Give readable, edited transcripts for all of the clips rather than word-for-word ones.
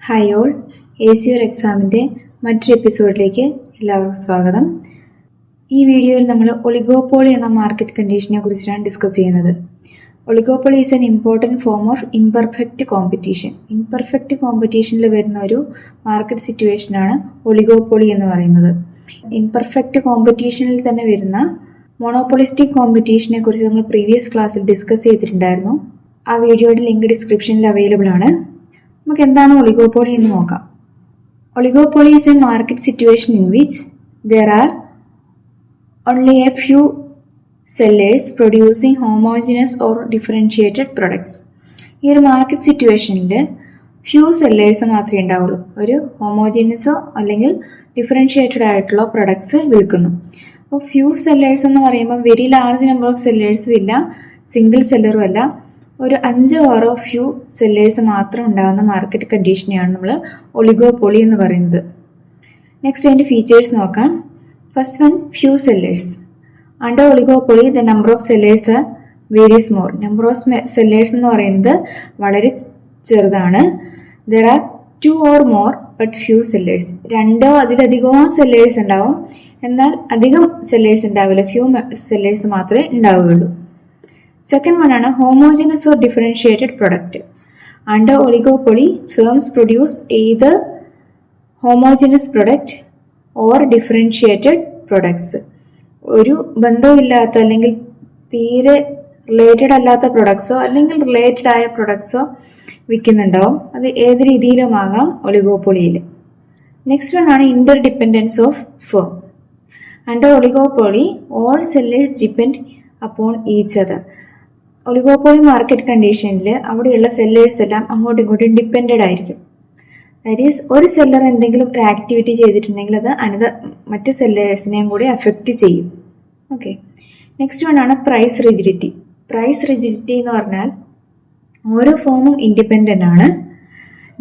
Hi all, ACR എക്സാമിൻ്റെ മറ്റൊരു എപ്പിസോഡിലേക്ക് എല്ലാവർക്കും സ്വാഗതം. ഈ വീഡിയോയിൽ നമ്മൾ ഒളിഗോപോളി എന്ന മാർക്കറ്റ് കണ്ടീഷനെ കുറിച്ചാണ് ഡിസ്കസ് ചെയ്യുന്നത്. Oligopoly is an important form of imperfect competition. Imperfect കോമ്പറ്റീഷനിൽ വരുന്ന ഒരു മാർക്കറ്റ് സിറ്റുവേഷനാണ് ഒളിഗോപോളി എന്ന് പറയുന്നത്. ഇംപെർഫെക്റ്റ് കോമ്പറ്റീഷനിൽ തന്നെ വരുന്ന മോണോപോളിസ്റ്റിക് കോമ്പറ്റീഷനെ കുറിച്ച് നമ്മൾ പ്രീവിയസ് ക്ലാസ്സിൽ ഡിസ്കസ് ചെയ്തിട്ടുണ്ടായിരുന്നു. ആ വീഡിയോയുടെ ലിങ്ക് ഡിസ്ക്രിപ്ഷനിൽ അവൈലബിൾ ആണ്. നമുക്ക് എന്താണ് ഒളിഗോപോളി എന്ന് നോക്കാം. Oligopoly is a market situation in which there are only A few sellers producing homogeneous or differentiated products. ഈ ഒരു മാർക്കറ്റ് സിറ്റുവേഷനിൽ ഫ്യൂ സെല്ലേഴ്സ് മാത്രമേ ഉണ്ടാവുള്ളൂ. ഒരു ഹോമോജിനസോ അല്ലെങ്കിൽ ഡിഫറൻഷിയേറ്റഡ് ആയിട്ടുള്ള പ്രൊഡക്ട്സ് വിൽക്കുന്നു. അപ്പോൾ ഫ്യൂ സെല്ലേഴ്സ് എന്ന് പറയുമ്പോൾ വെരി ലാർജ് നമ്പർ ഓഫ് സെല്ലേഴ്സും ഇല്ല, സിംഗിൾ സെല്ലറും അല്ല. ഒരു 5 ഓരോ ഫ്യൂ സെല്ലേഴ്സ് മാത്രം ഉണ്ടാകുന്ന മാർക്കറ്റ് കണ്ടീഷനെയാണ് നമ്മൾ ഒളിഗോപോളി എന്ന് പറയുന്നത്. നെക്സ്റ്റ് അതിൻ്റെ ഫീച്ചേഴ്സ് നോക്കാം. First one, few sellers. Under oligopoly the number of sellers are very small. Number of sellers എന്ന് പറയുന്നത് വളരെ ചെറുതാണ്. There are 2 or more but few sellers. 2 അതിലധികമോ സെല്ലേഴ്സ് ഉണ്ടാവും, എന്നാൽ അധികം സെല്ലേഴ്സ് ഉണ്ടാവില്ല, ഫ്യൂ സെല്ലേഴ്സ് മാത്രമേ ഉണ്ടാവുകയുള്ളൂ. Second one ആണ് homogeneous or differentiated product. Under oligopoly, firms produce either homogeneous product or differentiated products. ഒരു ബന്ധമില്ലാത്ത അല്ലെങ്കിൽ തീരെ റിലേറ്റഡ് അല്ലാത്ത പ്രൊഡക്ട്സോ അല്ലെങ്കിൽ റിലേറ്റഡ് ആയ പ്രൊഡക്ട്സോ വിൽക്കുന്നുണ്ടാവും. അത് ഏത് രീതിയിലുമാകാം ഒളിഗോപോളിയിൽ. നെക്സ്റ്റ് വൺ ആണ് Inter dependence of firm. Under oligopoly all sellers depend upon each other. Oligopoly market കണ്ടീഷനിൽ അവിടെയുള്ള സെല്ലേഴ്സ് എല്ലാം അങ്ങോട്ടും ഇങ്ങോട്ടും ഡിപ്പെൻഡഡ് ആയിരിക്കും. ദാറ്റ് ഈസ്, ഒരു സെല്ലർ എന്തെങ്കിലും ഒരു ആക്ടിവിറ്റി ചെയ്തിട്ടുണ്ടെങ്കിൽ അത് മറ്റ് സെല്ലേഴ്സിനെയും കൂടി അഫക്റ്റ് ചെയ്യും. ഓക്കെ, നെക്സ്റ്റ് വൺ ആണ് പ്രൈസ് റിജിഡിറ്റി. പ്രൈസ് റിജിഡിറ്റി എന്ന് പറഞ്ഞാൽ ഓരോ ഫേമും ഇൻഡിപെൻഡൻ്റ് ആണ്.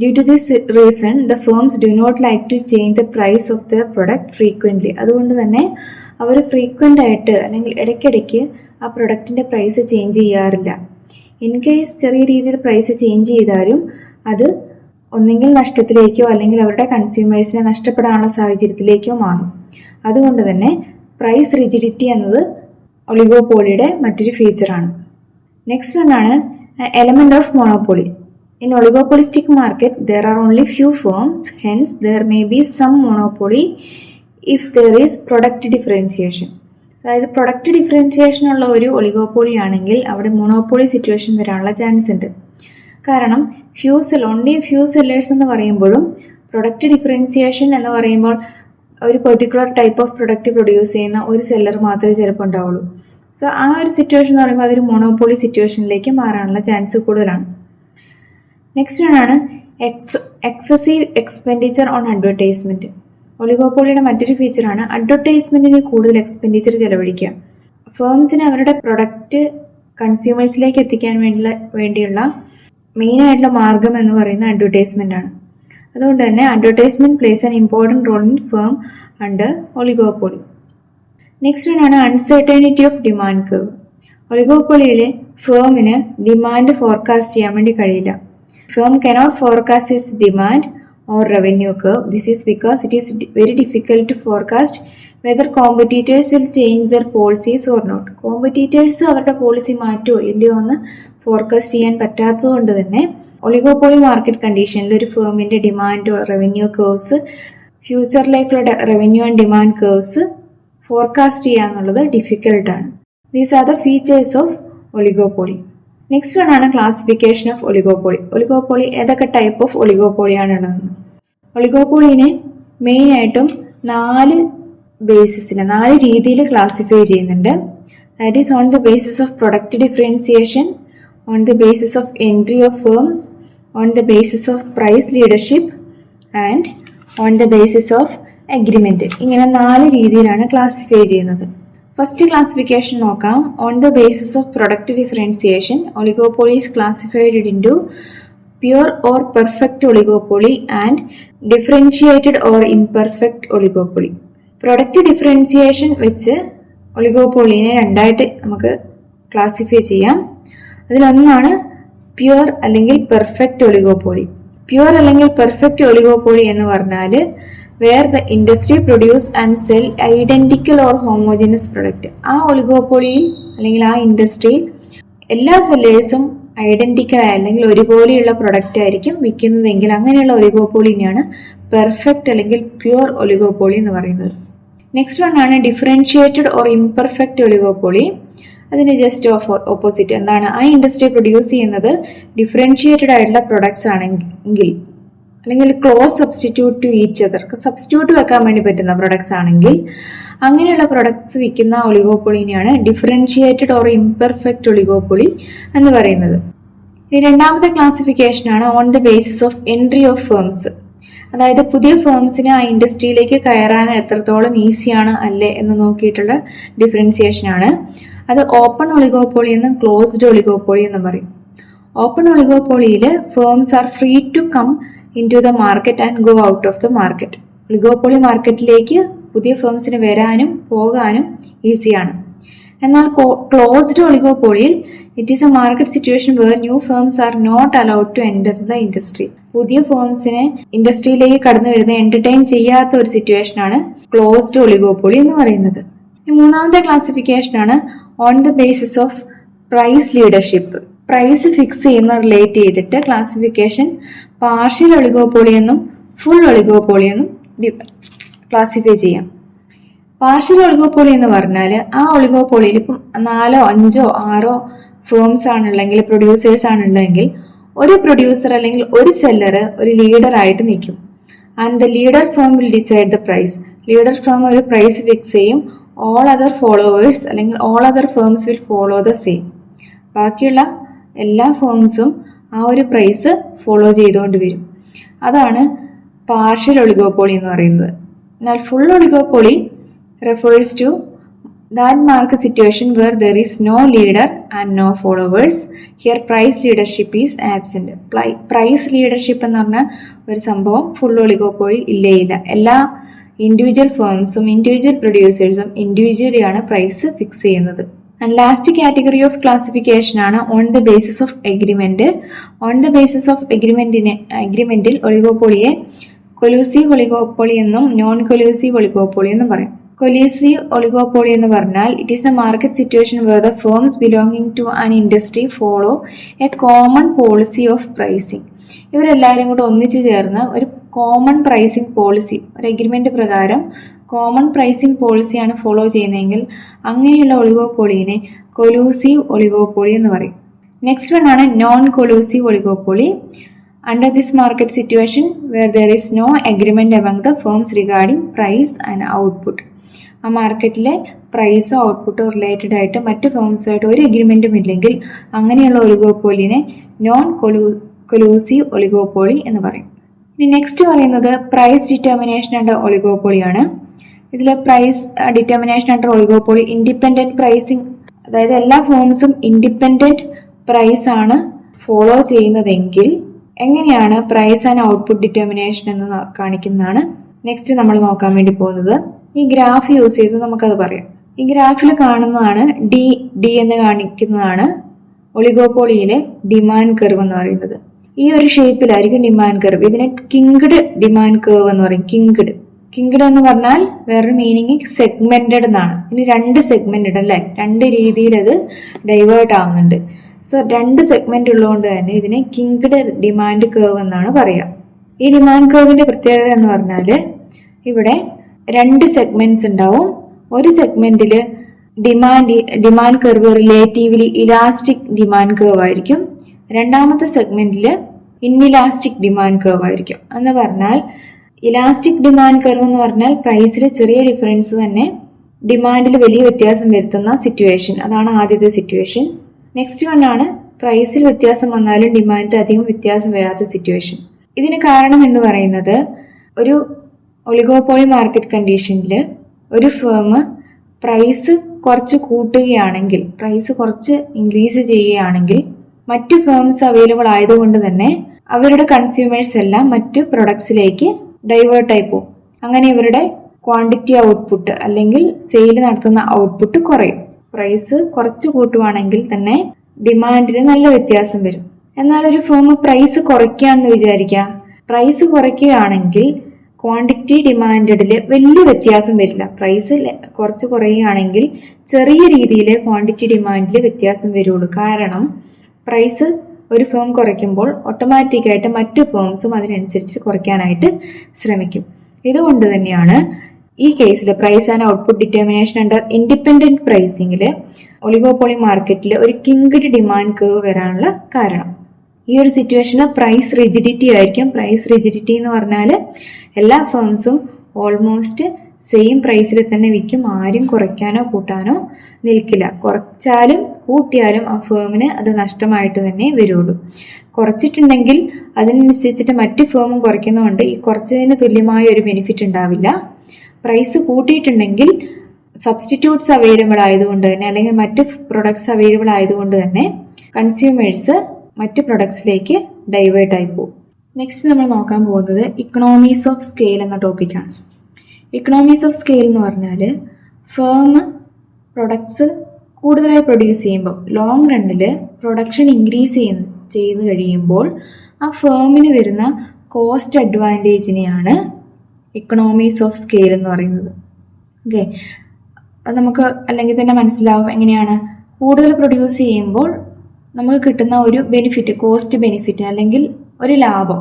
Due to this reason the firms do not like to change the price of the product frequently. അതുകൊണ്ട് തന്നെ അവർ ഫ്രീക്വൻ്റ് ആയിട്ട് അല്ലെങ്കിൽ ഇടയ്ക്കിടയ്ക്ക് ആ പ്രൊഡക്റ്റിൻ്റെ പ്രൈസ് ചേഞ്ച് ചെയ്യാറില്ല. ഇൻ കേസ് ചെറിയ രീതിയിൽ പ്രൈസ് ചേഞ്ച് ചെയ്താലും അത് ഒന്നെങ്കിൽ നഷ്ടത്തിലേക്കോ അല്ലെങ്കിൽ അവരുടെ കൺസ്യൂമേഴ്സിനെ നഷ്ടപ്പെടാനുള്ള സാഹചര്യത്തിലേക്കോ മാറും. അതുകൊണ്ട് തന്നെ പ്രൈസ് റിജിഡിറ്റി എന്നത് ഒളിഗോപോളിയുടെ മറ്റൊരു ഫീച്ചറാണ്. നെക്സ്റ്റ് വൺ ആണ് element of monopoly. In oligopolistic market there are only few firms, hence there may be some monopoly if there is product differentiation. അതായത് പ്രൊഡക്റ്റ് ഡിഫറൻസിയേഷൻ ഉള്ള ഒരു ഒളിഗോപോളി ആണെങ്കിൽ അവിടെ മോണോപോളി സിറ്റുവേഷൻ വരാനുള്ള ചാൻസ് ഉണ്ട്. കാരണം ഓൺലി ഫ്യൂ സെല്ലേഴ്സ് എന്ന് പറയുമ്പോഴും പ്രൊഡക്റ്റ് ഡിഫറൻസിയേഷൻ എന്ന് പറയുമ്പോൾ ഒരു particular type of product produce ചെയ്യുന്ന ഒരു സെല്ലർ മാത്രമേ ചിലപ്പോൾ ഉണ്ടാവുള്ളൂ. സോ ആ ഒരു സിറ്റുവേഷൻ എന്ന് പറയുമ്പോൾ അതൊരു മോണോപോളി സിറ്റുവേഷനിലേക്ക് മാറാനുള്ള ചാൻസ് കൂടുതലാണ്. നെക്സ്റ്റ് ആണ് എക്സസീവ് എക്സ്പെൻഡിച്ചർ ഓൺ അഡ്വർടൈസ്മെന്റ്. ഒളിഗോപോളിയുടെ മറ്റൊരു ഫീച്ചറാണ് അഡ്വർടൈസ്മെന്റിന് കൂടുതൽ എക്സ്പെൻഡിച്ചർ ചെലവഴിക്കുക. ഫേംസിന് അവരുടെ പ്രൊഡക്റ്റ് കൺസ്യൂമേഴ്സിലേക്ക് എത്തിക്കാൻ വേണ്ടിയുള്ള മെയിനായിട്ടുള്ള മാർഗം എന്ന് പറയുന്നത് അഡ്വർടൈസ്മെന്റ് ആണ്. അതുകൊണ്ട് തന്നെ advertisement plays an important role in firm under oligopoly. Next ആണ് അൺസർട്ടനിറ്റി ഓഫ് ഡിമാൻഡ് കർവ്. ഒളിഗോപോളിയിലെ ഫേമിന് ഡിമാൻഡ് ഫോർകാസ്റ്റ് ചെയ്യാൻ വേണ്ടി കഴിയില്ല. Firm cannot forecast its demand or revenue curve. This is because it is very difficult to forecast whether competitors will change their policies or not. Competitors അവരുടെ policy മാറ്റുമോ ഇല്ലയോ എന്ന് forecast ചെയ്യാൻ പറ്റാത്തത് കൊണ്ട് തന്നെ ഒളിഗോപോളി മാർക്കറ്റ് കണ്ടീഷനിൽ ഒരു ഫേമിൻ്റെ ഡിമാൻഡ് റവന്യൂ കേർവ്സ്, ഫ്യൂച്ചറിലേക്കുള്ള revenue and demand curves forecast ചെയ്യുക എന്നുള്ളത് ഡിഫിക്കൽട്ടാണ്. These are the features of oligopoly. Next one ആണ് ക്ലാസിഫിക്കേഷൻ ഓഫ് ഒളിഗോപോളി. ഒളിഗോപോളി ഏതൊക്കെ ടൈപ്പ് ഓഫ് ഒളിഗോപോളിയാണ് ഉള്ളതെന്ന്. ഒളിഗോപോളിനെ മെയിനായിട്ടും 4 രീതിയിൽ ക്ലാസിഫൈ ചെയ്യുന്നുണ്ട്. That is on the basis of product differentiation, on the basis of entry of firms, on the basis of price leadership and on the basis of agreement. ഇങ്ങനെ 4 രീതിയിലാണ് classify ചെയ്യുന്നത്. First classification നോക്കാം. On the basis of product differentiation oligopoly is classified into pure or perfect oligopoly and differentiated or imperfect oligopoly. Product differentiation വെച്ച് ഒളിഗോപോളിനെ 2ആയിട്ട് നമുക്ക് classify ചെയ്യാം. അതിലൊന്നാണ് പ്യുവർ അല്ലെങ്കിൽ പെർഫെക്റ്റ് ഒളിഗോപോളി. പ്യുവർ അല്ലെങ്കിൽ പെർഫെക്റ്റ് ഒളിഗോപോളി എന്ന് പറഞ്ഞാൽ where the industry produce and sell identical or homogeneous product. ആ ഒളിഗോപോളിയിൽ അല്ലെങ്കിൽ ആ ഇൻഡസ്ട്രിയിൽ എല്ലാ സെല്ലേഴ്സും ഐഡന്റിക്കൽ അല്ലെങ്കിൽ ഒരുപോലെയുള്ള പ്രൊഡക്റ്റ് ആയിരിക്കും വിൽക്കുന്നതെങ്കിൽ അങ്ങനെയുള്ള ഒളിഗോപോളിനെയാണ് പെർഫെക്റ്റ് അല്ലെങ്കിൽ പ്യുവർ ഒളിഗോപോളി എന്ന് പറയുന്നത്. നെക്സ്റ്റ് വൺ ആണ് ഡിഫറൻഷിയേറ്റഡ് ഓർ ഇംപെർഫെക്റ്റ് ഒളിഗോപോളി. അതിന് ജസ്റ്റ് ഓപ്പോസിറ്റ്. എന്താണ്? ആ ഇൻഡസ്ട്രി പ്രൊഡ്യൂസ് ചെയ്യുന്നത് ഡിഫറൻഷിയേറ്റഡ് ആയിട്ടുള്ള പ്രൊഡക്ട്സ് ആണെങ്കിൽ അല്ലെങ്കിൽ close substitute to each other, substitute വെക്കാൻ വേണ്ടി പറ്റുന്ന പ്രൊഡക്ട്സ് ആണെങ്കിൽ അങ്ങനെയുള്ള പ്രൊഡക്ട്സ് വിൽക്കുന്ന ഒളിഗോപോളിനെയാണ് ഡിഫറൻഷിയേറ്റഡ് ഓർ ഇംപെർഫെക്റ്റ് ഒളിഗോപോളി എന്ന് പറയുന്നത്. ഈ രണ്ടാമത്തെ ക്ലാസിഫിക്കേഷനാണ് on the basis of entry of firms. അതായത് പുതിയ ഫേംസിന് ആ ഇൻഡസ്ട്രിയിലേക്ക് കയറാൻ എത്രത്തോളം ഈസിയാണ് അല്ലേ എന്ന് നോക്കിയിട്ടുള്ള ഡിഫറൻസിയേഷൻ ആണ്. അത് ഓപ്പൺ ഒളിഗോപോളി എന്നും ക്ലോസ്ഡ് ഒളിഗോപോളി എന്നും പറയും. ഓപ്പൺ ഒളിഗോപോളിയിൽ firms are free to come in to the market and go out of the market. Oligopoly മാർക്കറ്റിലേക്ക് പുതിയ ഫേംസിന് വരാനും പോകാനും ഈസിയാണ്. എന്നാൽ ക്ലോസ്ഡ് ഒളിഗോപോളിയിൽ it is a market situation where new firms are not allowed to enter the industry. പുതിയ ഫേംസിനെ ഇൻഡസ്ട്രിയിലേക്ക് കടന്നു വരുന്ന എന്റർടൈൻ ചെയ്യാത്ത ഒരു സിറ്റുവേഷൻ ആണ് ക്ലോസ്ഡ് ഒളിഗോപോളി എന്ന് പറയുന്നത്. മൂന്നാമത്തെ ക്ലാസിഫിക്കേഷൻ ആണ് on the basis of price leadership. Price fix ചെയ്യുന്ന റിലേറ്റ് ചെയ്തിട്ട് ക്ലാസിഫിക്കേഷൻ പാർഷ്യൽ ഒളിഗോപോളി എന്നും ഫുൾ ഒളിഗോപോളി എന്നും ക്ലാസിഫൈ ചെയ്യാം. പാർഷ്യൽ ഒളിഗോപോളി എന്ന് പറഞ്ഞാൽ ആ ഒളിഗോപോളിയിൽ ഇപ്പം 4, 5, 6 ഫേംസ് ആണുള്ളെങ്കിൽ, പ്രൊഡ്യൂസേഴ്സ് ആണുള്ളതെങ്കിൽ ഒരു പ്രൊഡ്യൂസർ അല്ലെങ്കിൽ ഒരു സെല്ലർ ഒരു ലീഡർ ആയിട്ട് നിൽക്കും. And the leader firm will decide the price. Leader firm ഒരു പ്രൈസ് ഫിക്സ് ചെയ്യും. ഓൾ അതർ ഫോളോവേഴ്സ് അല്ലെങ്കിൽ all other firms will follow the same. ബാക്കിയുള്ള എല്ലാ ഫേംസും ആ ഒരു പ്രൈസ് ഫോളോ ചെയ്തുകൊണ്ട് വരും. അതാണ് പാർഷ്യൽ ഒളിഗോപോളി എന്ന് പറയുന്നത്. എന്നാൽ full oligopoly refers to that market situation where there is no leader and no followers. Here price leadership is absent. Price leadership എന്ന് പറഞ്ഞ ഒരു സംഭവം ഫുൾ ഒളിഗോപോളി ഇല്ല. എല്ലാ ഇൻഡിവിജ്വൽ ഫേംസും ഇൻഡിവിജ്വൽ പ്രൊഡ്യൂസേഴ്സും ഇൻഡിവിജ്വലി ആണ് പ്രൈസ് ഫിക്സ് ചെയ്യുന്നത്. And last category of classification ആണ് on the basis of agreement. On the basis of എഗ്രിമെന്റിൽ ഒളിഗോപോളിയെ കൊലൂസീവ് ഒളിഗോപോളി എന്നും നോൺ കൊലൂസീവ് ഒളിഗോപോളി എന്നും പറയും. കൊലൂസീവ് ഒളിഗോപോളി എന്ന് പറഞ്ഞാൽ it is a market situation where the firms belonging to an industry follow a common policy of pricing. ഇവരെല്ലാവരും കൂടെ ഒന്നിച്ചു ചേർന്ന് ഒരു കോമൺ പ്രൈസിങ് പോളിസി, ഒരു എഗ്രിമെന്റ് പ്രകാരം കോമൺ പ്രൈസിങ് പോളിസിയാണ് ഫോളോ ചെയ്യുന്നതെങ്കിൽ അങ്ങനെയുള്ള ഒളിഗോപോളിനെ കൊലൂസീവ് ഒളിഗോപോളി എന്ന് പറയും. നെക്സ്റ്റ് വൺ ആണ് non collusive oligopoly. Under this market situation where there is no agreement among the firms regarding price and output. ആ മാർക്കറ്റിലെ പ്രൈസോ ഔട്ട്പുട്ടോ റിലേറ്റഡ് ആയിട്ട് മറ്റ് ഫേംസുമായിട്ട് ഒരു എഗ്രിമെന്റും ഇല്ലെങ്കിൽ അങ്ങനെയുള്ള ഒളിഗോപോളിനെ നോൺ കൊലൂസീവ് ഒളിഗോപോളി എന്ന് പറയും. ഇനി നെക്സ്റ്റ് പറയുന്നത് പ്രൈസ് ഡിറ്റർമിനേഷൻ അണ്ടർ ഒളിഗോപോളിയാണ്. ഇതിൽ price determination under oligopoly independent pricing, അതായത് എല്ലാ ഫേംസും ഇൻഡിപെൻഡന്റ് പ്രൈസ് ആണ് ഫോളോ ചെയ്യുന്നതെങ്കിൽ എങ്ങനെയാണ് പ്രൈസ് ആൻഡ് ഔട്ട്പുട്ട് ഡിറ്റർമിനേഷൻ എന്ന് കാണിക്കുന്നതാണ് നെക്സ്റ്റ് നമ്മൾ നോക്കാൻ വേണ്ടി പോകുന്നത്. ഈ ഗ്രാഫ് യൂസ് ചെയ്ത് നമുക്കത് പറയാം. ഈ ഗ്രാഫിൽ കാണുന്നതാണ് ഡി എന്ന് കാണിക്കുന്നതാണ് ഒളിഗോപോളിയിലെ ഡിമാൻഡ് കർവ് എന്ന് പറയുന്നത്. ഈ ഒരു ഷേപ്പിലായിരിക്കും ഡിമാൻഡ് കർവ്. ഇതിനെ കിങ്ക്ഡ് ഡിമാൻഡ് കർവ് എന്ന് പറയും. കിങ്ക്ഡ് എന്ന് പറഞ്ഞാൽ വേറൊരു മീനിങ് സെഗ്മെന്റഡ് എന്നാണ്. ഇനി 2 സെഗ്മെന്റഡ് അല്ലേ, 2 രീതിയിൽ അത് ഡൈവേർട്ട് ആവുന്നുണ്ട്. സോ 2 സെഗ്മെന്റ് ഉള്ളതുകൊണ്ട് തന്നെ ഇതിനെ കിങ്ക്ഡ് ഡിമാൻഡ് കർവ് എന്നാണ് പറയുക. ഈ ഡിമാൻഡ് കർവിന്റെ പ്രത്യേകത എന്ന് പറഞ്ഞാൽ ഇവിടെ 2 സെഗ്മെന്റ്സ് ഉണ്ടാവും. ഒരു സെഗ്മെന്റിൽ demand curve relatively elastic demand curve ആയിരിക്കും. രണ്ടാമത്തെ സെഗ്മെന്റിൽ ഇൻഇലാസ്റ്റിക് ഡിമാൻഡ് കർവ് ആയിരിക്കും. എന്ന് പറഞ്ഞാൽ ഇലാസ്റ്റിക് ഡിമാൻഡ് കർവ് എന്ന് പറഞ്ഞാൽ പ്രൈസിൽ ചെറിയ ഡിഫറൻസ് തന്നെ ഡിമാൻഡിൽ വലിയ വ്യത്യാസം വരുത്തുന്ന സിറ്റുവേഷൻ. അതാണ് ആദ്യത്തെ സിറ്റുവേഷൻ. നെക്സ്റ്റ് വൺ ആണ് പ്രൈസിൽ വ്യത്യാസം വന്നാലും ഡിമാൻഡിൽ അധികം വ്യത്യാസം വരാത്ത സിറ്റുവേഷൻ. ഇതിന് കാരണം എന്ന് പറയുന്നത് ഒരു ഒളിഗോപോളി മാർക്കറ്റ് കണ്ടീഷനിൽ ഒരു ഫേം പ്രൈസ് കുറച്ച് കൂട്ടുകയാണെങ്കിൽ, പ്രൈസ് കുറച്ച് ഇൻക്രീസ് ചെയ്യുകയാണെങ്കിൽ മറ്റു ഫേംസ് അവൈലബിൾ ആയതുകൊണ്ട് തന്നെ അവരുടെ കൺസ്യൂമേഴ്സ് എല്ലാം മറ്റു പ്രൊഡക്ട്സിലേക്ക് ഡൈവേർട്ടായി പോകും. അങ്ങനെ ഇവരുടെ ക്വാണ്ടിറ്റി ഔട്ട്പുട്ട് അല്ലെങ്കിൽ സെയിൽ നടത്തുന്ന ഔട്ട്പുട്ട് കുറയും. പ്രൈസ് കുറച്ച് കൂട്ടുവാണെങ്കിൽ തന്നെ ഡിമാൻഡിന് നല്ല വ്യത്യാസം വരും. എന്നാൽ ഒരു ഫേം പ്രൈസ് കുറയ്ക്കുകയാണെന്ന് വിചാരിക്കാം. പ്രൈസ് കുറയ്ക്കുകയാണെങ്കിൽ ക്വാണ്ടിറ്റി ഡിമാൻഡിൽ വലിയ വ്യത്യാസം വരില്ല. പ്രൈസ് കുറച്ച് കുറയുകയാണെങ്കിൽ ചെറിയ രീതിയിൽ ക്വാണ്ടിറ്റി ഡിമാൻഡിൽ വ്യത്യാസം വരുള്ളൂ. കാരണം പ്രൈസ് ഒരു ഫേം കുറയ്ക്കുമ്പോൾ ഓട്ടോമാറ്റിക്കായിട്ട് മറ്റു ഫേംസും അതിനനുസരിച്ച് കുറയ്ക്കാനായിട്ട് ശ്രമിക്കും. ഇതുകൊണ്ട് തന്നെയാണ് ഈ കേസിൽ price and output determination under independent പ്രൈസിംഗിൽ ഒളിഗോപോളി മാർക്കറ്റിൽ ഒരു കിങ്ക്ഡ് ഡിമാൻഡ് കർവ് വരാനുള്ള കാരണം. ഈ ഒരു സിറ്റുവേഷനിൽ പ്രൈസ് റിജിഡിറ്റി ആയിരിക്കും. പ്രൈസ് റിജിഡിറ്റി എന്ന് പറഞ്ഞാൽ എല്ലാ ഫേംസും ഓൾമോസ്റ്റ് സെയിം പ്രൈസിൽ തന്നെ വിൽക്കും. ആരും കുറയ്ക്കാനോ കൂട്ടാനോ നിൽക്കില്ല. കുറച്ചാലും കൂട്ടിയാലും ആ ഫേമിന് അത് നഷ്ടമായിട്ട് തന്നെ വരുള്ളൂ. കുറച്ചിട്ടുണ്ടെങ്കിൽ അതിനനുസരിച്ചിട്ട് മറ്റ് ഫേമും കുറയ്ക്കുന്നതുകൊണ്ട് ഈ കുറച്ചതിന് തുല്യമായ ഒരു ബെനിഫിറ്റ് ഉണ്ടാവില്ല. പ്രൈസ് കൂട്ടിയിട്ടുണ്ടെങ്കിൽ സബ്സ്റ്റിറ്റ്യൂട്ട്സ് അവൈലബിൾ ആയതുകൊണ്ട് തന്നെ, അല്ലെങ്കിൽ മറ്റ് പ്രൊഡക്ട്സ് അവൈലബിൾ ആയതുകൊണ്ട് തന്നെ കൺസ്യൂമേഴ്സ് മറ്റ് പ്രൊഡക്ട്സിലേക്ക് ഡൈവേർട്ട് ആയി പോകും. നെക്സ്റ്റ് നമ്മൾ നോക്കാൻ പോകുന്നത് ഇക്കണോമീസ് ഓഫ് സ്കെയിൽ എന്ന ടോപ്പിക്കാണ്. ഇക്കണോമീസ് ഓഫ് സ്കെയിൽ എന്ന് പറഞ്ഞാൽ ഫേം പ്രൊഡക്ട്സ് കൂടുതലായി പ്രൊഡ്യൂസ് ചെയ്യുമ്പോൾ ലോങ് റണ്ണിൽ പ്രൊഡക്ഷൻ ഇൻക്രീസ് ചെയ്ത് കഴിയുമ്പോൾ ആ ഫേമിന് വരുന്ന കോസ്റ്റ് അഡ്വാൻറ്റേജിനെയാണ് ഇക്കണോമീസ് ഓഫ് സ്കെയിൽ എന്ന് പറയുന്നത്. ഓക്കെ, അത് നമുക്ക് അല്ലെങ്കിൽ തന്നെ മനസ്സിലാവും എങ്ങനെയാണ്. കൂടുതൽ പ്രൊഡ്യൂസ് ചെയ്യുമ്പോൾ നമുക്ക് കിട്ടുന്ന ഒരു ബെനിഫിറ്റ്, കോസ്റ്റ് ബെനിഫിറ്റ് അല്ലെങ്കിൽ ഒരു ലാഭം.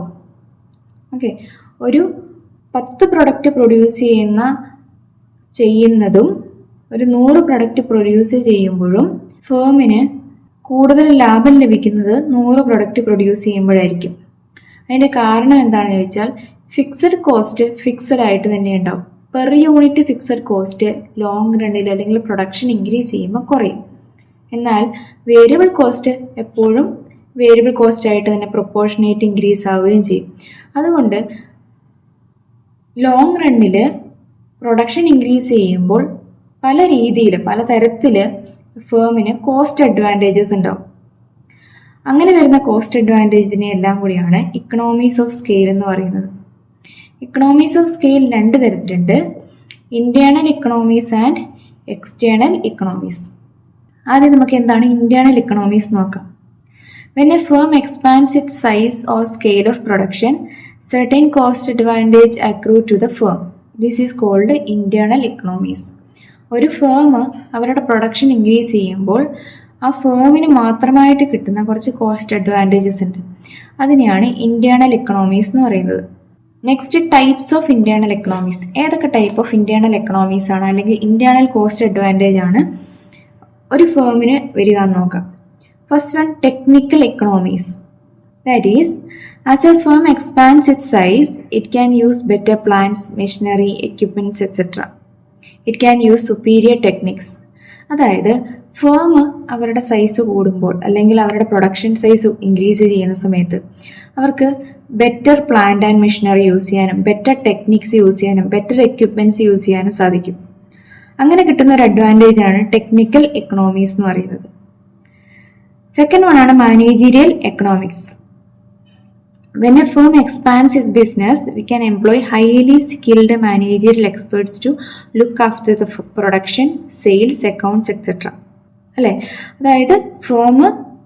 ഓക്കെ, ഒരു 10 പ്രൊഡക്റ്റ് പ്രൊഡ്യൂസ് ചെയ്യുന്നതും ഒരു 100 പ്രൊഡക്റ്റ് പ്രൊഡ്യൂസ് ചെയ്യുമ്പോഴും ഫേമിന് കൂടുതൽ ലാഭം ലഭിക്കുന്നത് 100 പ്രൊഡക്റ്റ് പ്രൊഡ്യൂസ് ചെയ്യുമ്പോഴായിരിക്കും. അതിൻ്റെ കാരണം എന്താണെന്ന് ചോദിച്ചാൽ ഫിക്സഡ് കോസ്റ്റ് ഫിക്സഡ് ആയിട്ട് തന്നെ ഉണ്ടാവും. Per unit fixed cost long റണ്ണിൽ അല്ലെങ്കിൽ പ്രൊഡക്ഷൻ ഇൻക്രീസ് ചെയ്യുമ്പോൾ കുറയും. എന്നാൽ വേരിയബിൾ കോസ്റ്റ് എപ്പോഴും വേരിയബിൾ കോസ്റ്റ് ആയിട്ട് തന്നെ പ്രൊപ്പോർഷനേറ്റ് ഇൻക്രീസ് ആവുകയും ചെയ്യും. അതുകൊണ്ട് ലോങ് റണ്ണിൽ പ്രൊഡക്ഷൻ ഇൻക്രീസ് ചെയ്യുമ്പോൾ പല രീതിയിൽ പല തരത്തിൽ ഫേമിന് കോസ്റ്റ് അഡ്വാൻറ്റേജസ് ഉണ്ടാവും. അങ്ങനെ വരുന്ന കോസ്റ്റ് അഡ്വാൻറ്റേജിനെ എല്ലാം കൂടിയാണ് ഇക്കണോമീസ് ഓഫ് സ്കെയിൽ എന്ന് പറയുന്നത്. ഇക്കണോമീസ് ഓഫ് സ്കെയിൽ 2 തരത്തിലുണ്ട്: ഇന്റേണൽ ഇക്കണോമീസ് ആൻഡ് എക്സ്റ്റേണൽ ഇക്കണോമീസ്. ആദ്യം നമുക്ക് എന്താണ് ഇന്റേണൽ ഇക്കണോമീസ് നോക്കാം. When a firm expands its size or scale of production, certain cost advantage accrue to the firm. This is called internal economies. ഒരു ഫേം അവരുടെ production increase ചെയ്യുമ്പോൾ ആ ഫേമിന് മാത്രമായിട്ട് കിട്ടുന്ന കുറച്ച് കോസ്റ്റ് അഡ്വാൻറ്റേജസ് ഉണ്ട്. അതിനെയാണ് ഇന്റേണൽ എക്കണോമീസ് എന്ന് പറയുന്നത്. Next, types of internal economies. ഏതൊക്കെ ടൈപ്പ് ഓഫ് ഇന്റേണൽ എക്കണോമീസ് ആണ് അല്ലെങ്കിൽ ഇന്റേണൽ കോസ്റ്റ് അഡ്വാൻറ്റേജ് ആണ് ഒരു ഫേമിന് വരിക എന്ന് നോക്കാം. First one, technical economies. That is, as a firm expands its size, it can use better plants, machinery, equipments, etc. It can use superior techniques. അതായത് firm അവരുടെ size കൂടുമ്പോൾ അല്ലെങ്കിൽ അവരുടെ പ്രൊഡക്ഷൻ സൈസ് ഇൻക്രീസ് ചെയ്യുന്ന സമയത്ത് അവർക്ക് better plant and machinery use ചെയ്യാനും better techniques use ചെയ്യാനും ബെറ്റർ എക്യുപ്മെന്റ്സ് യൂസ് ചെയ്യാനും സാധിക്കും. അങ്ങനെ കിട്ടുന്ന ഒരു അഡ്വാൻറ്റേജ് ആണ് ടെക്നിക്കൽ എക്കണോമീസ് എന്ന് പറയുന്നത്. സെക്കൻഡ് വൺ ആണ് managerial economics. When a firm expands its business, we can employ highly skilled managerial experts to look after the production, sales, accounts, etc. അല്ലേ? അതായത് ഫേം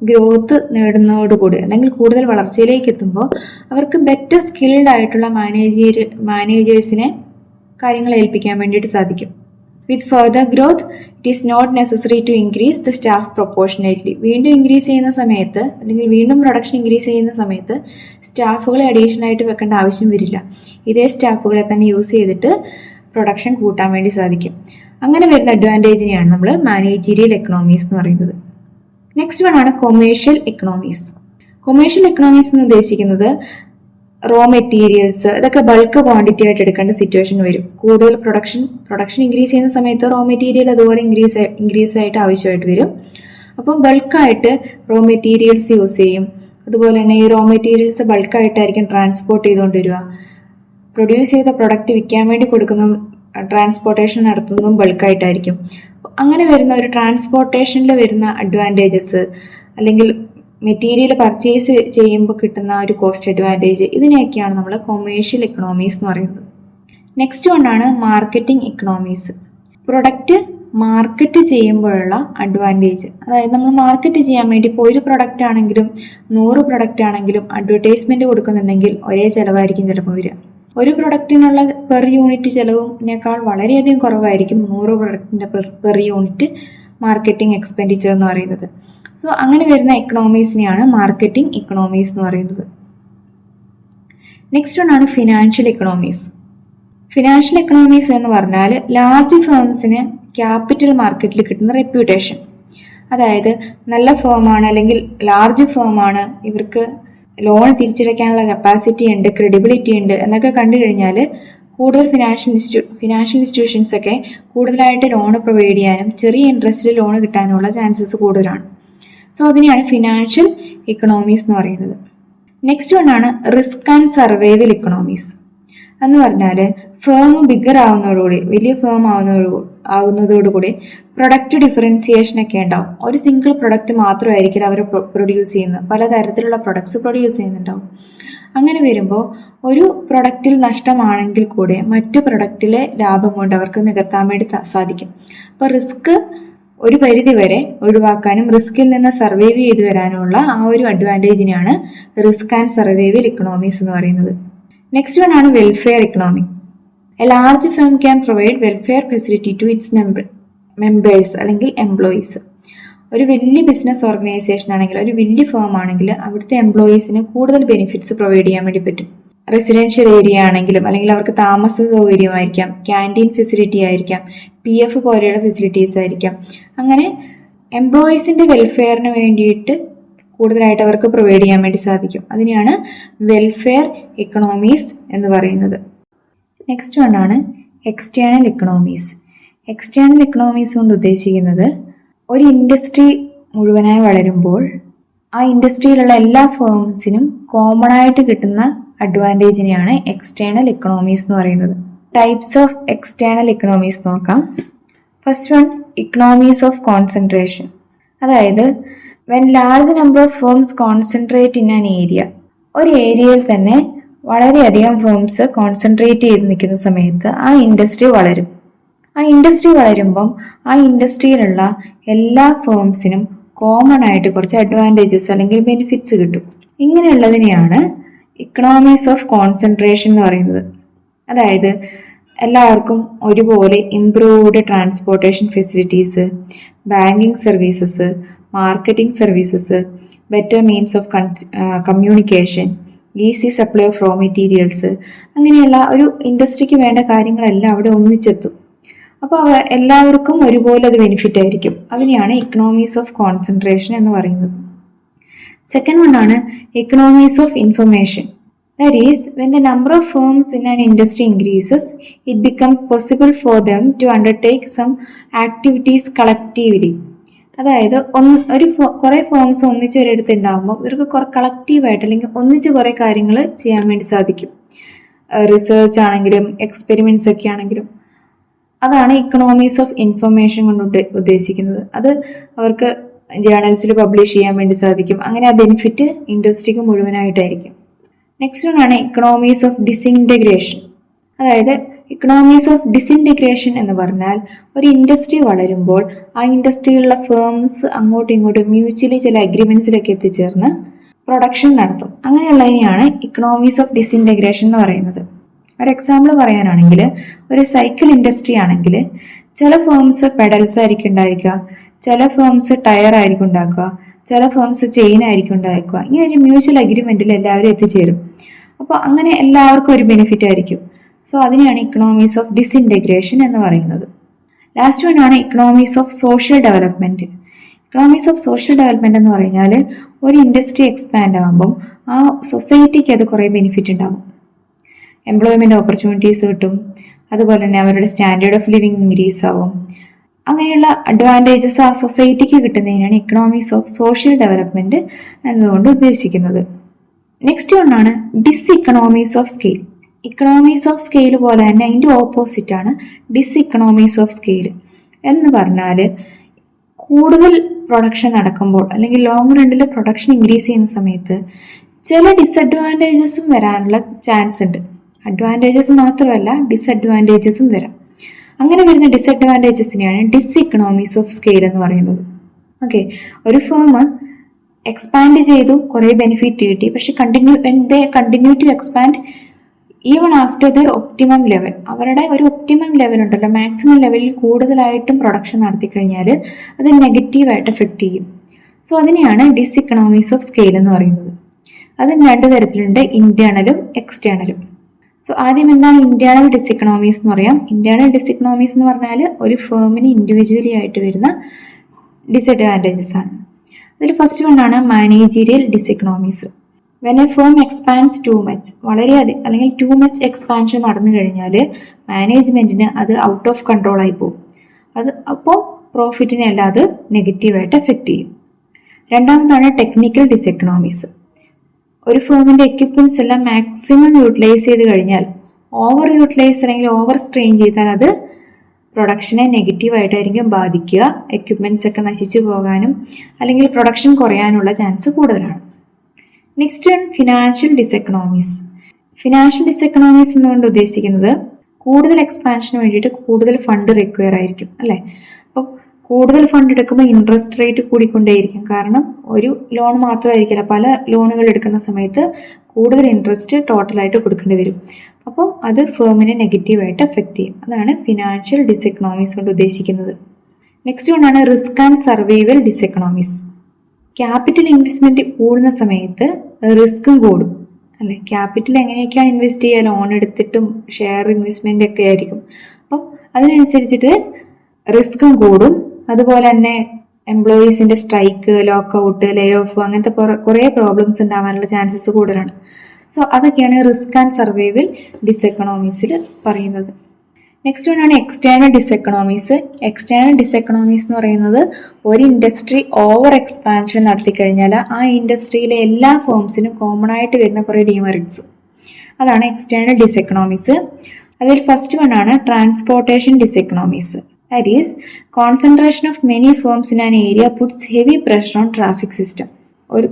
ഗ്രോത്ത് നേടുന്നതോടുകൂടി അല്ലെങ്കിൽ കൂടുതൽ വളർച്ചയിലേക്ക് എത്തുമ്പോൾ അവർക്ക് ബെറ്റർ സ്കിൽഡ് ആയിട്ടുള്ള മാനേജേഴ്സിനെ കാര്യങ്ങൾ ഏൽപ്പിക്കാൻ വേണ്ടിയിട്ട് സാധിക്കും. With further growth it is not necessary to increase the staff proportionately. വീണ്ടും ഇൻക്രീസ് ചെയ്യുന്ന സമയത്ത് അല്ലെങ്കിൽ വീണ്ടും പ്രൊഡക്ഷൻ ഇൻക്രീസ് ചെയ്യുന്ന സമയത്ത് സ്റ്റാഫുകളെ അഡീഷണൽ ആയിട്ട് വെക്കേണ്ട ആവശ്യം വരില്ല. ഇതേ സ്റ്റാഫുകളെ തന്നെ യൂസ് ചെയ്തിട്ട് പ്രൊഡക്ഷൻ കൂട്ടാൻ വേണ്ടി സാധിക്കും. അങ്ങനെ വരുന്ന അഡ്വാൻറ്റേജിനെയാണ് നമ്മൾ മാനേജീരിയൽ എക്കണോമീസ് എന്ന് പറയുന്നത്. നെക്സ്റ്റ് വൺ ആണ് കൊമേഴ്ഷ്യൽ എക്കണോമീസ്. കൊമേഴ്ഷ്യൽ എക്കണോമീസ് എന്ന് ഉദ്ദേശിക്കുന്നത് റോ മെറ്റീരിയൽസ് ഇതൊക്കെ ബൾക്ക് ക്വാണ്ടിറ്റി ആയിട്ട് എടുക്കേണ്ട സിറ്റുവേഷൻ വരും. കൂടുതൽ പ്രൊഡക്ഷൻ ഇൻക്രീസ് ചെയ്യുന്ന സമയത്ത് റോ മെറ്റീരിയൽ അതുപോലെ ഇൻക്രീസ് ആയിട്ട് ആവശ്യമായിട്ട് വരും. അപ്പം ബൾക്കായിട്ട് റോ മെറ്റീരിയൽസ് യൂസ് ചെയ്യും. അതുപോലെ തന്നെ ഈ റോ മെറ്റീരിയൽസ് ബൾക്കായിട്ടായിരിക്കും ട്രാൻസ്പോർട്ട് ചെയ്തുകൊണ്ട് വരിക. പ്രൊഡ്യൂസ് ചെയ്ത പ്രൊഡക്റ്റ് വിൽക്കാൻ വേണ്ടി കൊടുക്കുന്ന ട്രാൻസ്പോർട്ടേഷൻ നടത്തുന്നതും ബൾക്കായിട്ടായിരിക്കും. അങ്ങനെ വരുന്ന ഒരു ട്രാൻസ്പോർട്ടേഷനിൽ വരുന്ന അഡ്വാൻറ്റേജസ് അല്ലെങ്കിൽ മെറ്റീരിയൽ പർച്ചേസ് ചെയ്യുമ്പോൾ കിട്ടുന്ന ഒരു കോസ്റ്റ് അഡ്വാൻറ്റേജ്, ഇതിനെയൊക്കെയാണ് നമ്മൾ കൊമേഴ്ഷ്യൽ എക്കണോമീസ് എന്ന് പറയുന്നത്. നെക്സ്റ്റ് വണ്ണാണ് മാർക്കറ്റിംഗ് എക്കണോമീസ്. പ്രൊഡക്റ്റ് മാർക്കറ്റ് ചെയ്യുമ്പോഴുള്ള അഡ്വാൻറ്റേജ്. അതായത് നമ്മൾ മാർക്കറ്റ് ചെയ്യാൻ വേണ്ടി ഇപ്പോൾ ഒരു പ്രൊഡക്റ്റ് ആണെങ്കിലും 100 പ്രൊഡക്റ്റ് ആണെങ്കിലും അഡ്വർടൈസ്മെന്റ് കൊടുക്കുന്നുണ്ടെങ്കിൽ ഒരേ ചിലവായിരിക്കും ചിലപ്പോൾ വരിക. ഒരു പ്രൊഡക്റ്റിനുള്ള പെർ യൂണിറ്റ് ചിലവിനേക്കാൾ വളരെയധികം കുറവായിരിക്കും 100 പ്രൊഡക്റ്റിന്റെ പെർ യൂണിറ്റ് മാർക്കറ്റിംഗ് എക്സ്പെൻഡിച്ചർ എന്ന് പറയുന്നത്. സോ അങ്ങനെ വരുന്ന എക്കണോമീസിനെയാണ് മാർക്കറ്റിംഗ് ഇക്കണോമീസ് എന്ന് പറയുന്നത്. നെക്സ്റ്റ് വൺ ആണ് ഫിനാൻഷ്യൽ എക്കണോമീസ്. ഫിനാൻഷ്യൽ എക്കണോമീസ് എന്ന് പറഞ്ഞാൽ ലാർജ് ഫേംസിന് ക്യാപിറ്റൽ മാർക്കറ്റിൽ കിട്ടുന്ന റെപ്യൂട്ടേഷൻ. അതായത് നല്ല ഫേമാണ് അല്ലെങ്കിൽ ലാർജ് ഫേമാണ്, ഇവർക്ക് ലോൺ തിരിച്ചടയ്ക്കാനുള്ള കപ്പാസിറ്റി ഉണ്ട്, ക്രെഡിബിലിറ്റി ഉണ്ട് എന്നൊക്കെ കണ്ടു കഴിഞ്ഞാൽ കൂടുതൽ ഫിനാൻഷ്യൽ ഇൻസ്റ്റിറ്റ്യൂഷൻസ് ഒക്കെ കൂടുതലായിട്ട് ലോൺ പ്രൊവൈഡ് ചെയ്യാനും ചെറിയ ഇൻട്രസ്റ്റിൽ ലോൺ കിട്ടാനുള്ള ചാൻസസ് കൂടുതലാണ്. സോ അതിനെയാണ് ഫിനാൻഷ്യൽ ഇക്കണോമീസ് എന്ന് പറയുന്നത്. നെക്സ്റ്റ് വൺ ആണ് റിസ്ക് ആൻഡ് സർവൈവൽ ഇക്കണോമീസ് എന്ന് പറഞ്ഞാൽ ഫേം ബിഗർ ആവുന്നതോടുകൂടി, വലിയ ഫേം ആവുന്നതോടുകൂടി പ്രൊഡക്റ്റ് ഡിഫറൻസിയേഷൻ ഒക്കെ ഉണ്ടാവും. ഒരു സിംഗിൾ പ്രൊഡക്റ്റ് മാത്രമായിരിക്കും അവർ പ്രൊഡ്യൂസ് ചെയ്യുന്നത്, പലതരത്തിലുള്ള പ്രൊഡക്ട്സ് പ്രൊഡ്യൂസ് ചെയ്യുന്നുണ്ടാവും. അങ്ങനെ വരുമ്പോൾ ഒരു പ്രൊഡക്റ്റിൽ നഷ്ടമാണെങ്കിൽ കൂടെ മറ്റു പ്രൊഡക്റ്റിലെ ലാഭം കൊണ്ട് അവർക്ക് നികത്താൻ വേണ്ടി സാധിക്കും. അപ്പോൾ റിസ്ക് ഒരു പരിധി വരെ ഒഴിവാക്കാനും റിസ്കിൽ നിന്ന് സർവൈവ് ചെയ്തു വരാനുള്ള ആ ഒരു അഡ്വാൻറ്റേജിനെയാണ് റിസ്ക് ആൻഡ് സർവൈവൽ ഇക്കണോമീസ് എന്ന് പറയുന്നത്. നെക്സ്റ്റ് വൺ ആണ് welfare economy. A large firm can provide welfare facility to its members അല്ലെങ്കിൽ എംപ്ലോയീസ്. ഒരു വലിയ ബിസിനസ് ഓർഗനൈസേഷൻ ആണെങ്കിൽ, ഒരു വലിയ ഫേം ആണെങ്കിൽ അവിടുത്തെ എംപ്ലോയീസിന് കൂടുതൽ ബെനിഫിറ്റ്സ് പ്രൊവൈഡ് ചെയ്യാൻ വേണ്ടി പറ്റും. റെസിഡൻഷ്യൽ ഏരിയ ആണെങ്കിലും, അല്ലെങ്കിൽ അവർക്ക് താമസ സൗകര്യമായിരിക്കാം, ക്യാൻറ്റീൻ ഫെസിലിറ്റി ആയിരിക്കാം, PF പോലെയുള്ള ഫെസിലിറ്റീസ് ആയിരിക്കാം. അങ്ങനെ എംപ്ലോയീസിന്റെ വെൽഫെയറിന് വേണ്ടിയിട്ട് കൂടുതലായിട്ട് അവർക്ക് പ്രൊവൈഡ് ചെയ്യാൻ വേണ്ടി സാധിക്കും. അതിനെയാണ് വെൽഫെയർ ഇക്കണോമീസ് എന്ന് പറയുന്നത്. നെക്സ്റ്റ് വൺ ആണ് എക്സ്റ്റേണൽ ഇക്കണോമീസ്. എക്സ്റ്റേണൽ ഇക്കണോമീസ് കൊണ്ട് ഉദ്ദേശിക്കുന്നത് ഒരു ഇൻഡസ്ട്രി മുഴുവനായി വളരുമ്പോൾ ആ ഇൻഡസ്ട്രിയിലുള്ള എല്ലാ ഫേംസിനും കോമൺ ആയിട്ട് കിട്ടുന്ന അഡ്വാൻറ്റേജിനെയാണ് എക്സ്റ്റേണൽ ഇക്കണോമീസ് എന്ന് പറയുന്നത്. ടൈപ്സ് ഓഫ് എക്സ്റ്റേണൽ ഇക്കണോമീസ് നോക്കാം. First one, economies of concentration. അതായത് when large number of firms concentrate in an area, ഒരു ഏരിയയിൽ തന്നെ വളരെയധികം ഫേംസ് കോൺസെൻട്രേറ്റ് ചെയ്ത് നിൽക്കുന്ന സമയത്ത് ആ ഇൻഡസ്ട്രി വളരും. ആ ഇൻഡസ്ട്രി വളരുമ്പം ആ ഇൻഡസ്ട്രിയിലുള്ള എല്ലാ ഫേംസിനും കോമൺ ആയിട്ട് കുറച്ച് അഡ്വാൻറ്റേജസ് അല്ലെങ്കിൽ ബെനിഫിറ്റ്സ് കിട്ടും. ഇങ്ങനെയുള്ളതിനെയാണ് ഇക്കണോമീസ് ഓഫ് കോൺസെൻട്രേഷൻ എന്ന് പറയുന്നത്. അതായത് എല്ലാവർക്കും ഒരുപോലെ improved transportation facilities, banking services, marketing services, better means of communication, easy supply of raw materials, അങ്ങനെയുള്ള ഒരു ഇൻഡസ്ട്രിക്ക് വേണ്ട കാര്യങ്ങളെല്ലാം അവിടെ ഒന്നിച്ചെത്തും. അപ്പോൾ എല്ലാവർക്കും ഒരുപോലെ അത് ബെനിഫിറ്റ് ആയിരിക്കും. അതിനെയാണ് ഇക്കണോമീസ് ഓഫ് കോൺസെൻട്രേഷൻ എന്ന് പറയുന്നത്. സെക്കൻഡ് വൺ ആണ് ഇക്കണോമീസ് of information. That is, when the number of firms in an industry increases, it becomes possible for them to undertake some activities collectively. അതായത് കുറേ ഫേംസ് ഒന്നിച്ച് ഒരിടത്ത് ഉണ്ടാകുമ്പോൾ ഇവർക്ക് കളക്റ്റീവായിട്ട് അല്ലെങ്കിൽ ഒന്നിച്ച് കുറേ കാര്യങ്ങൾ ചെയ്യാൻ വേണ്ടി സാധിക്കും. റിസർച്ച് ആണെങ്കിലും എക്സ്പെരിമെന്റ്സ് ഒക്കെ ആണെങ്കിലും. അതാണ് ഇക്കണോമീസ് ഓഫ് ഇൻഫർമേഷൻ കൊണ്ട് ഉദ്ദേശിക്കുന്നത്. അത് അവർക്ക് ജേർണൽസിൽ പബ്ലിഷ് ചെയ്യാൻ വേണ്ടി സാധിക്കും. അങ്ങനെ ആ ബെനിഫിറ്റ് ഇൻഡസ്ട്രിക്ക് മുഴുവനായിട്ടായിരിക്കും. നെക്സ്റ്റ് വൺ ആണ് ഇക്കണോമീസ് ഓഫ് ഡിസിൻറ്റഗ്രേഷൻ. അതായത് ഇക്കണോമീസ് ഓഫ് ഡിസിൻറ്റഗ്രേഷൻ എന്ന് പറഞ്ഞാൽ ഒരു ഇൻഡസ്ട്രി വളരുമ്പോൾ ആ ഇൻഡസ്ട്രിയിലുള്ള ഫേംസ് അങ്ങോട്ടും ഇങ്ങോട്ടും മ്യൂച്വലി ചില അഗ്രിമെന്റ്സിലൊക്കെ എത്തിച്ചേർന്ന് പ്രൊഡക്ഷൻ നടത്തും. അങ്ങനെയുള്ളതിനെയാണ് ഇക്കണോമീസ് ഓഫ് ഡിസിൻറ്റഗ്രേഷൻ എന്ന് പറയുന്നത്. ഒരു എക്സാമ്പിൾ പറയാനാണെങ്കിൽ, ഒരു സൈക്കിൾ ഇൻഡസ്ട്രി ആണെങ്കിൽ ചില ഫേംസ് പെഡൽസ് ആയിരിക്കും ഉണ്ടായിരിക്കുക, ചില ഫേംസ് ടയർ ആയിരിക്കും ഉണ്ടാക്കുക, ചില ഫേംസ് ചെയിൻ ആയിരിക്കും ഉണ്ടാക്കുക. ഇങ്ങനെ ഒരു മ്യൂച്വൽ അഗ്രിമെന്റിൽ എല്ലാവരും എത്തിച്ചേരും. അപ്പോൾ അങ്ങനെ എല്ലാവർക്കും ഒരു ബെനിഫിറ്റ് ആയിരിക്കും. സോ അതിനെയാണ് ഇക്കണോമീസ് ഓഫ് ഡിസിൻറ്റഗ്രേഷൻ എന്ന് പറയുന്നത്. ലാസ്റ്റ് വൺ ആണ് ഇക്കണോമീസ് of social development. ഇക്കണോമീസ് of social development എന്ന് പറഞ്ഞാൽ ഒരു ഇൻഡസ്ട്രി എക്സ്പാൻഡ് ആകുമ്പം ആ സൊസൈറ്റിക്ക് അത് കുറേ ബെനിഫിറ്റ് ഉണ്ടാകും. എംപ്ലോയ്മെന്റ് ഓപ്പർച്യൂണിറ്റീസ് കിട്ടും, അതുപോലെ തന്നെ അവരുടെ സ്റ്റാൻഡേർഡ് ഓഫ് ലിവിങ് ഇൻക്രീസ് ആവും. അങ്ങനെയുള്ള അഡ്വാൻറ്റേജസ് ആ സൊസൈറ്റിക്ക് കിട്ടുന്നതിനാണ് ഇക്കണോമീസ് ഓഫ് സോഷ്യൽ ഡെവലപ്മെന്റ് എന്നതുകൊണ്ട് ഉദ്ദേശിക്കുന്നത്. നെക്സ്റ്റ് ഒന്നാണ് diseconomies of scale. Economies of scale പോലെ തന്നെ അതിൻ്റെ ഓപ്പോസിറ്റ് ആണ് ഡിസ്ഇക്കണോമീസ് ഓഫ് സ്കെയിൽ. എന്ന് പറഞ്ഞാൽ കൂടുതൽ പ്രൊഡക്ഷൻ നടക്കുമ്പോൾ അല്ലെങ്കിൽ ലോങ് റണ്ണിൽ പ്രൊഡക്ഷൻ ഇൻക്രീസ് ചെയ്യുന്ന സമയത്ത് ചില ഡിസഡ്വാൻറ്റേജസും വരാനുള്ള ചാൻസ് ഉണ്ട്. അഡ്വാൻറ്റേജസ് മാത്രമല്ല ഡിസഡ്വാൻറ്റേജസും വരാം. അങ്ങനെ വരുന്ന ഡിസഡ്വാൻറ്റേജസിനെയാണ് ഡിസ്ഇക്കണോമീസ് ഓഫ് സ്കെയിൽ എന്ന് പറയുന്നത്. ഓക്കെ, ഒരു ഫേം എക്സ്പാൻഡ് ചെയ്തു, കുറേ ബെനിഫിറ്റ് കിട്ടി, പക്ഷെ continue to expand even after their optimum level, അവരുടെ ഒരു ഒപ്റ്റിമം ലെവൽ ഉണ്ടല്ലോ, മാക്സിമം ലെവലിൽ കൂടുതലായിട്ടും പ്രൊഡക്ഷൻ നടത്തി കഴിഞ്ഞാൽ അത് നെഗറ്റീവായിട്ട് എഫക്റ്റ് ചെയ്യും. സോ അതിനെയാണ് ഡിസ്ഇക്കണോമീസ് ഓഫ് സ്കെയിൽ എന്ന് പറയുന്നത്. അത് രണ്ട് തരത്തിലുണ്ട്, ഇന്റേണലും എക്സ്റ്റേണലും. സോ ആദ്യം എന്താണ് ഇന്റേണൽ ഡിസ്ഇക്കണോമീസ് എന്ന് പറയാം. ഇന്റേണൽ ഡിസ്ഇക്കണോമീസ് എന്ന് പറഞ്ഞാൽ ഒരു ഫേമിന് ഇൻഡിവിജ്വലി ആയിട്ട് വരുന്ന ഡിസഡ്വാൻറ്റേജസ് ആണ്. അതിൽ ഫസ്റ്റ് വണ്ണാണ് managerial diseconomies. When a firm expands too much, വളരെയധികം അല്ലെങ്കിൽ ടു മച്ച് എക്സ്പാൻഷൻ നടന്നു കഴിഞ്ഞാൽ മാനേജ്മെന്റിന് അത് ഔട്ട് ഓഫ് കൺട്രോൾ ആയി പോകും. അപ്പോൾ പ്രോഫിറ്റിനെ അല്ലാതെ നെഗറ്റീവായിട്ട് എഫക്റ്റ് ചെയ്യും. രണ്ടാമതാണ് ടെക്നിക്കൽ ഡിസ്ഇക്കണോമീസ്. ഒരു ഫേമിന്റെ എക്യുപ്മെന്റ്സ് എല്ലാം മാക്സിമം യൂട്ടിലൈസ് ചെയ്ത് കഴിഞ്ഞാൽ, ഓവർ യൂട്ടിലൈസ് അല്ലെങ്കിൽ ഓവർ സ്ട്രെയിൻ ചെയ്താൽ അത് പ്രൊഡക്ഷനെ നെഗറ്റീവായിട്ടായിരിക്കും ബാധിക്കുക. എക്യുപ്മെന്റ്സ് ഒക്കെ നശിച്ചു പോകാനും അല്ലെങ്കിൽ പ്രൊഡക്ഷൻ കുറയാനുള്ള ചാൻസ് കൂടുതലാണ്. Next financial diseconomies. Financial diseconomies എന്നുകൊണ്ട് ഉദ്ദേശിക്കുന്നത് കൂടുതൽ എക്സ്പാൻഷന് വേണ്ടിയിട്ട് കൂടുതൽ ഫണ്ട് റിക്വയർ ആയിരിക്കും, അല്ലേ? അപ്പോൾ കൂടുതൽ ഫണ്ട് എടുക്കുമ്പോൾ ഇൻട്രസ്റ്റ് റേറ്റ് കൂടിക്കൊണ്ടേയിരിക്കും. കാരണം ഒരു ലോൺ മാത്രമായിരിക്കില്ല, പല ലോണുകൾ എടുക്കുന്ന സമയത്ത് കൂടുതൽ ഇൻട്രസ്റ്റ് ടോട്ടലായിട്ട് കൊടുക്കേണ്ടി വരും. അപ്പം അത് ഫേമിനെ നെഗറ്റീവായിട്ട് എഫക്റ്റ് ചെയ്യും. അതാണ് ഫിനാൻഷ്യൽ ഡിസ്എക്കണോമീസ് കൊണ്ട് ഉദ്ദേശിക്കുന്നത്. നെക്സ്റ്റ് കൊണ്ടാണ് risk and survival diseconomies. Capital investment കൂടുന്ന സമയത്ത് റിസ്ക്കും കൂടും, അല്ലെ? ക്യാപിറ്റൽ എങ്ങനെയൊക്കെയാണ് ഇൻവെസ്റ്റ് ചെയ്യുക, ലോൺ എടുത്തിട്ടും ഷെയർ ഇൻവെസ്റ്റ്മെന്റ് ഒക്കെ ആയിരിക്കും. അപ്പം അതിനനുസരിച്ചിട്ട് റിസ്ക്കും കൂടും. അതുപോലെ തന്നെ എംപ്ലോയീസിന്റെ സ്ട്രൈക്ക്, ലോക്കൗട്ട്, ലേ ഓഫ് അങ്ങനത്തെ കുറേ പ്രോബ്ലംസ് ഉണ്ടാവാനുള്ള ചാൻസസ് കൂടുതലാണ്. സോ അതൊക്കെയാണ് റിസ്ക് ആൻഡ് സർവൈവൽ ഡിസ്എക്കണോമീസിൽ പറയുന്നത്. നെക്സ്റ്റ് വൺ ആണ് എക്സ്റ്റേണൽ ഡിസ്എക്കണോമീസ്. എക്സ്റ്റേണൽ ഡിസ്എക്കണോമീസ് എന്ന് പറയുന്നത് ഒരു ഇൻഡസ്ട്രി ഓവർ എക്സ്പാൻഷൻ നടത്തി കഴിഞ്ഞാൽ ആ ഇൻഡസ്ട്രിയിലെ എല്ലാ ഫേംസിനും കോമൺ ആയിട്ട് വരുന്ന കുറേ ഡിമെറിറ്റ്സ്, അതാണ് എക്സ്റ്റേണൽ ഡിസ്എക്കണോമീസ്. അതിൽ ഫസ്റ്റ് വൺ ആണ് transportation diseconomies. That is concentration of many firms in an area puts heavy pressure on traffic system.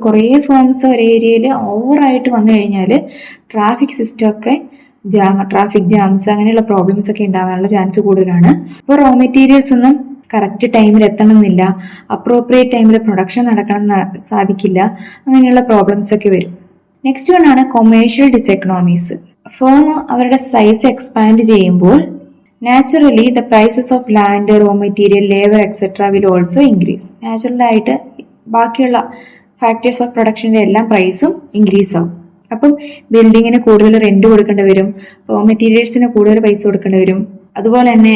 കുറേ ഫേംസ് ഒരു ഏരിയയിൽ ഓവറായിട്ട് വന്നു കഴിഞ്ഞാൽ ട്രാഫിക് സിസ്റ്റം ഒക്കെ ട്രാഫിക് ജാംസ് അങ്ങനെയുള്ള പ്രോബ്ലംസ് ഒക്കെ ഉണ്ടാവാനുള്ള ചാൻസ് കൂടുതലാണ്. ഇപ്പോൾ റോ മെറ്റീരിയൽസ് ഒന്നും കറക്റ്റ് ടൈമിൽ എത്തണമെന്നില്ല, അപ്രോപ്രിയേറ്റ് ടൈമിൽ പ്രൊഡക്ഷൻ നടക്കണം സാധിക്കില്ല, അങ്ങനെയുള്ള പ്രോബ്ലംസ് ഒക്കെ വരും. നെക്സ്റ്റ് വൺ ആണ് കൊമേഴ്ഷ്യൽ ഡിസ്എക്കണോമീസ്. ഫേം അവരുടെ സൈസ് എക്സ്പാൻഡ് ചെയ്യുമ്പോൾ naturally the prices of land, raw material, labour etcetera will also increase. നാച്ചുറലായിട്ട് ബാക്കിയുള്ള ഫാക്ടേഴ്സ് ഓഫ് പ്രൊഡക്ഷൻ്റെ എല്ലാം പ്രൈസും ഇൻക്രീസ് ആവും. അപ്പം ബിൽഡിങ്ങിന് കൂടുതൽ റെന്റ് കൊടുക്കേണ്ടി വരും, റോ മെറ്റീരിയൽസിന് കൂടുതൽ പൈസ കൊടുക്കേണ്ടി വരും. അതുപോലെ തന്നെ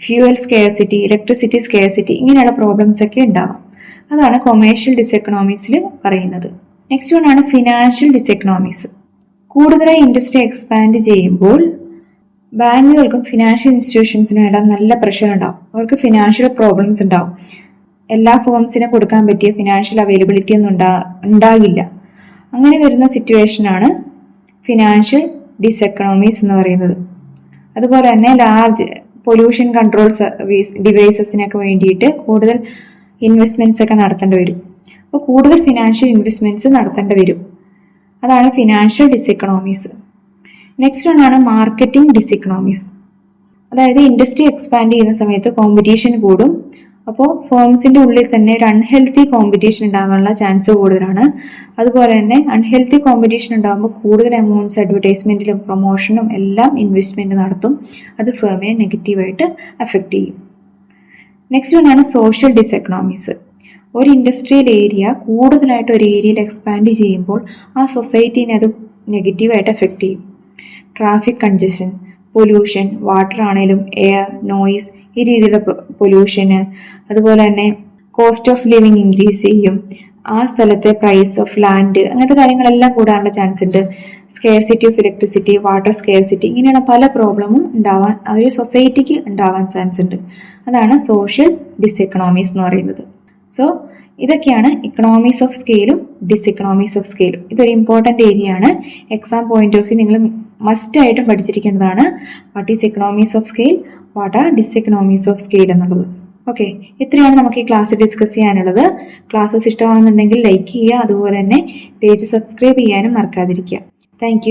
ഫ്യൂവൽ സ്കേഴ്സിറ്റി, ഇലക്ട്രിസിറ്റി സ്കേഴ്സിറ്റി, ഇങ്ങനെയുള്ള പ്രോബ്ലംസ് ഒക്കെ ഉണ്ടാവാം. അതാണ് കൊമേഴ്ഷ്യൽ ഡിസ്എക്കണോമീസിൽ പറയുന്നത്. നെക്സ്റ്റ് വൺ ആണ് ഫിനാൻഷ്യൽ ഡിസ്എക്കണോമീസ്. കൂടുതലായി ഇൻഡസ്ട്രി എക്സ്പാൻഡ് ചെയ്യുമ്പോൾ ബാങ്കുകൾക്കും ഫിനാൻഷ്യൽ ഇൻസ്റ്റിറ്റ്യൂഷൻസിനും ഇടാൻ നല്ല പ്രഷർ ഉണ്ടാവും. അവർക്ക് ഫിനാൻഷ്യൽ പ്രോബ്ലംസ് ഉണ്ടാവും. എല്ലാ ഫേംസിനും കൊടുക്കാൻ പറ്റിയ ഫിനാൻഷ്യൽ അവൈലബിലിറ്റി ഒന്നും ഉണ്ടാകില്ല. അങ്ങനെ വരുന്ന സിറ്റുവേഷനാണ് ഫിനാൻഷ്യൽ ഡിസ്എക്കണോമീസ് എന്ന് പറയുന്നത്. അതുപോലെ തന്നെ ലാർജ് പൊല്യൂഷൻ കൺട്രോൾ ഡിവൈസസിനൊക്കെ വേണ്ടിയിട്ട് കൂടുതൽ ഇൻവെസ്റ്റ്മെന്റ്സ് ഒക്കെ നടത്തേണ്ടി വരും. അപ്പോൾ കൂടുതൽ ഫിനാൻഷ്യൽ ഇൻവെസ്റ്റ്മെന്റ്സ് നടത്തേണ്ടി വരും. അതാണ് ഫിനാൻഷ്യൽ ഡിസ്എക്കണോമീസ്. നെക്സ്റ്റ് വൺ ആണ് മാർക്കറ്റിംഗ് ഡിസ്എക്കണോമീസ്. അതായത് ഇൻഡസ്ട്രി എക്സ്പാൻഡ് ചെയ്യുന്ന സമയത്ത് കോമ്പറ്റീഷൻ കൂടും. അപ്പോൾ ഫേംസിന്റെ ഉള്ളിൽ തന്നെ ഒരു അൺഹെൽത്തി കോമ്പറ്റീഷൻ ഉണ്ടാകാനുള്ള ചാൻസ് കൂടുതലാണ്. അതുപോലെ തന്നെ അൺഹെൽത്തി കോമ്പറ്റീഷൻ ഉണ്ടാകുമ്പോൾ കൂടുതൽ എമൗണ്ട്സ് അഡ്വർടൈസ്മെന്റിലും പ്രൊമോഷനും എല്ലാം ഇൻവെസ്റ്റ്മെന്റ് നടത്തും. അത് ഫേമിനെ നെഗറ്റീവായിട്ട് അഫക്റ്റ് ചെയ്യും. നെക്സ്റ്റ് വൺ ആണ് സോഷ്യൽ ഡിസ്എക്കണോമീസ്. ഒരു ഇൻഡസ്ട്രിയൽ ഏരിയ കൂടുതലായിട്ട് ഒരു ഏരിയയിൽ എക്സ്പാൻഡ് ചെയ്യുമ്പോൾ ആ സൊസൈറ്റീനെ അത് നെഗറ്റീവായിട്ട് എഫക്റ്റ് ചെയ്യും. ട്രാഫിക് കൺജഷൻ, പൊല്യൂഷൻ, വാട്ടർ ആണെങ്കിലും എയർ, നോയിസ്, ഈ രീതിയിലുള്ള പൊല്യൂഷന്, അതുപോലെ തന്നെ കോസ്റ്റ് ഓഫ് ലിവിങ് ഇൻക്രീസ് ചെയ്യും. ആ സ്ഥലത്തെ പ്രൈസ് ഓഫ് ലാൻഡ്, അങ്ങനത്തെ കാര്യങ്ങളെല്ലാം കൂടാനുള്ള ചാൻസ് ഉണ്ട്. Scarcity of electricity, water scarcity, ഇങ്ങനെയുള്ള പല പ്രോബ്ലമും ഉണ്ടാവാൻ ഒരു സൊസൈറ്റിക്ക് ഉണ്ടാവാൻ ചാൻസ് ഉണ്ട്. അതാണ് സോഷ്യൽ ഡിസ്എക്കണോമീസ് എന്ന് പറയുന്നത്. സോ ഇതൊക്കെയാണ് ഇക്കണോമീസ് ഓഫ് സ്കെയിലും ഡിസ്ഇക്കണോമീസ് ഓഫ് സ്കെയിലും. ഇതൊരു ഇമ്പോർട്ടൻ്റ് ഏരിയ ആണ്. എക്സാം പോയിന്റ് ഓഫ് വ്യൂ നിങ്ങൾ മസ്റ്റ് ആയിട്ടും പഠിച്ചിരിക്കേണ്ടതാണ്. What is economies of scale, what are diseconomies of scale എന്നുള്ളത്. ഓക്കെ, ഇത്രയാണ് നമുക്ക് ഈ ക്ലാസ് ഡിസ്കസ് ചെയ്യാനുള്ളത്. ക്ലാസ്സസ് ഇഷ്ടമാണെന്നുണ്ടെങ്കിൽ ലൈക്ക് ചെയ്യുക, അതുപോലെ തന്നെ പേജ് സബ്സ്ക്രൈബ് ചെയ്യാനും മറക്കാതിരിക്കുക. താങ്ക്